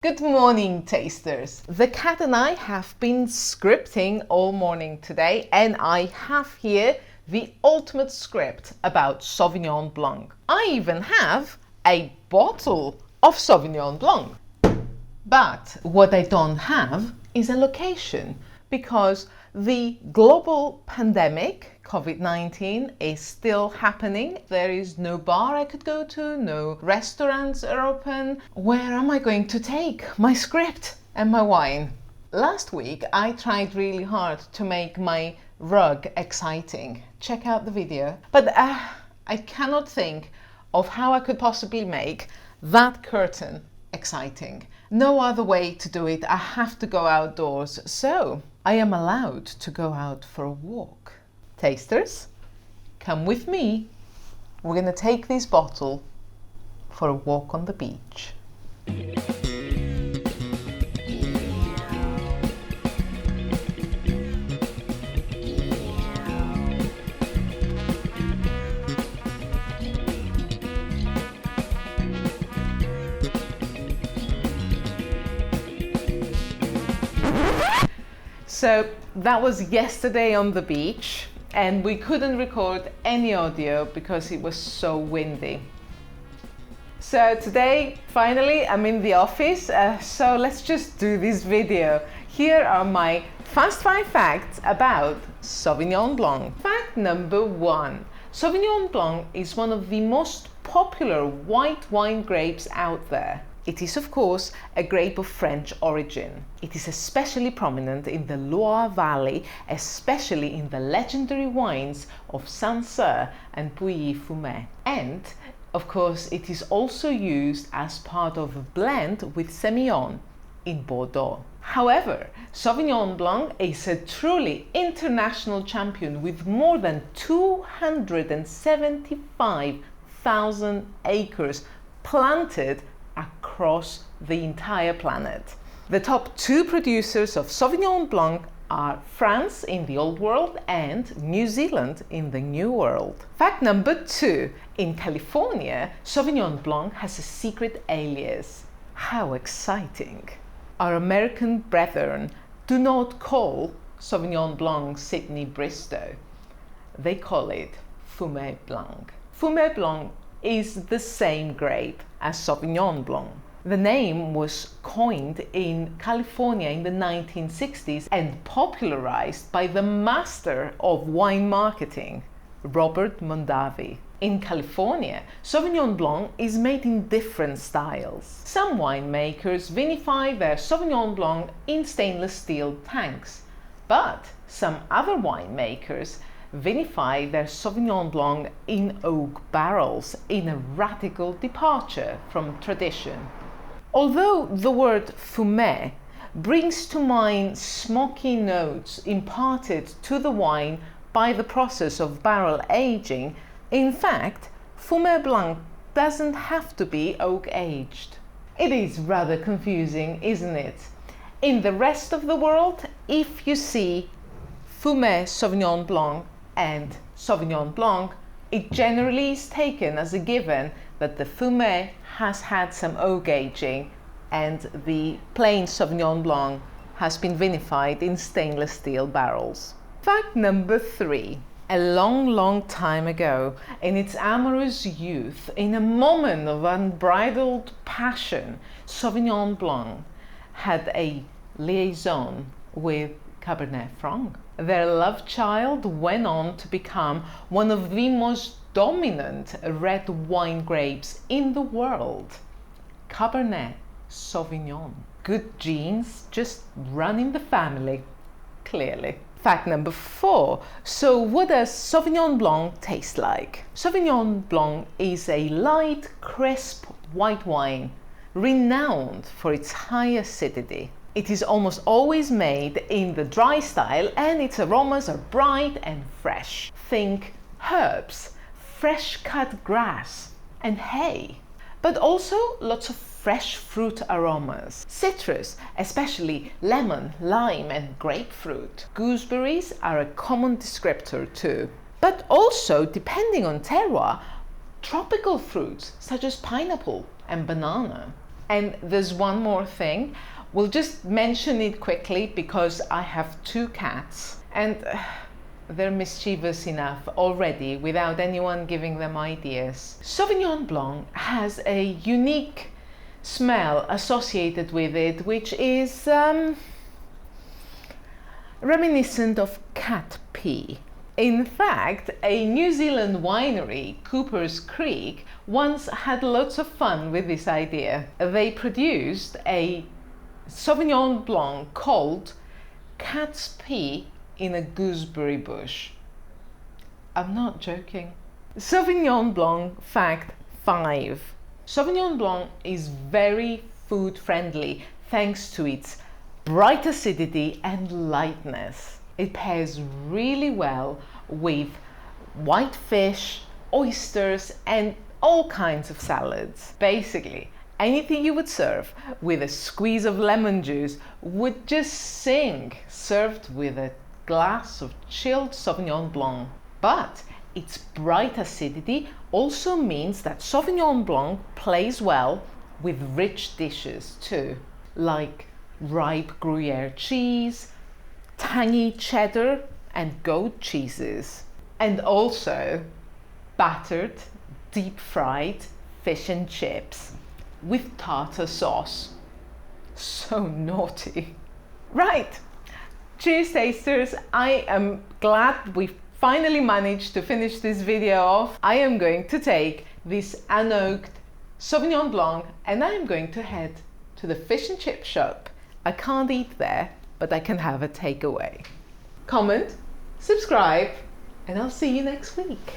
Good morning, tasters. The cat and I have been scripting all morning today, and I have here the ultimate script about Sauvignon Blanc. I even have a bottle of Sauvignon Blanc. But what I don't have is a location, because the global pandemic, COVID-19, is still happening. There is no bar I could go to, no restaurants are open. Where am I going to take my script and my wine? Last week I tried really hard to make my rug exciting. Check out the video. But I cannot think of how I could possibly make that curtain exciting. No other way to do it. I have to go outdoors, so I am allowed to go out for a walk. Tasters, come with me. We're going to take this bottle for a walk on the beach. So that was yesterday on the beach, and we couldn't record any audio because it was so windy. So today, finally, I'm in the office, so let's just do this video. Here are my fast 5 facts about Sauvignon Blanc. Fact number 1. Sauvignon Blanc is one of the most popular white wine grapes out there. It is, of course, a grape of French origin. It is especially prominent in the Loire Valley, especially in the legendary wines of Sancerre and Pouilly-Fumé. And, of course, it is also used as part of a blend with Semillon in Bordeaux. However, Sauvignon Blanc is a truly international champion with more than 275,000 acres planted across the entire planet. The top 2 producers of Sauvignon Blanc are France in the Old World and New Zealand in the New World. Fact number 2. In California, Sauvignon Blanc has a secret alias. How exciting! Our American brethren do not call Sauvignon Blanc Sydney Bristow. They call it Fumé Blanc. Fumé Blanc is the same grape as Sauvignon Blanc. The name was coined in California in the 1960s and popularized by the master of wine marketing, Robert Mondavi. In California, Sauvignon Blanc is made in different styles. Some winemakers vinify their Sauvignon Blanc in stainless steel tanks, but some other winemakers vinify their Sauvignon Blanc in oak barrels, in a radical departure from tradition. Although the word fumé brings to mind smoky notes imparted to the wine by the process of barrel aging, in fact, Fumé Blanc doesn't have to be oak aged. It is rather confusing, isn't it? In the rest of the world, if you see Fumé Sauvignon Blanc and Sauvignon Blanc, it generally is taken as a given that the Fumé has had some oak aging and the plain Sauvignon Blanc has been vinified in stainless steel barrels. Fact number 3. A long time ago, in its amorous youth, in a moment of unbridled passion, Sauvignon Blanc had a liaison with Cabernet Franc. Their love child went on to become one of the most dominant red wine grapes in the world, Cabernet Sauvignon. Good genes just run in the family, clearly. Fact number 4. So what does Sauvignon Blanc taste like? Sauvignon Blanc is a light, crisp white wine, renowned for its high acidity. It is almost always made in the dry style, and its aromas are bright and fresh. Think herbs, fresh cut grass and hay, but also lots of fresh fruit aromas. Citrus, especially lemon, lime and grapefruit. Gooseberries are a common descriptor too. But also, depending on terroir, tropical fruits such as pineapple and banana. And there's one more thing. We'll just mention it quickly because I have 2 cats and they're mischievous enough already without anyone giving them ideas. Sauvignon Blanc has a unique smell associated with it, which is reminiscent of cat pee. In fact, a New Zealand winery, Cooper's Creek, once had lots of fun with this idea. They produced a Sauvignon Blanc called Cat's Pee in a Gooseberry Bush. I'm not joking. Sauvignon Blanc fact 5. Sauvignon Blanc is very food friendly thanks to its bright acidity and lightness. It pairs really well with white fish, oysters, and all kinds of salads. Basically, anything you would serve with a squeeze of lemon juice would just sing, served with a glass of chilled Sauvignon Blanc. But its bright acidity also means that Sauvignon Blanc plays well with rich dishes too, like ripe Gruyere cheese, tangy cheddar and goat cheeses, and also battered, deep-fried fish and chips with tartar sauce. So naughty. Right, cheers tasters. I am glad we finally managed to finish this video off. I am going to take this unoaked Sauvignon Blanc and I am going to head to the fish and chip shop. I can't eat there, but I can have a takeaway. Comment, subscribe, and I'll see you next week.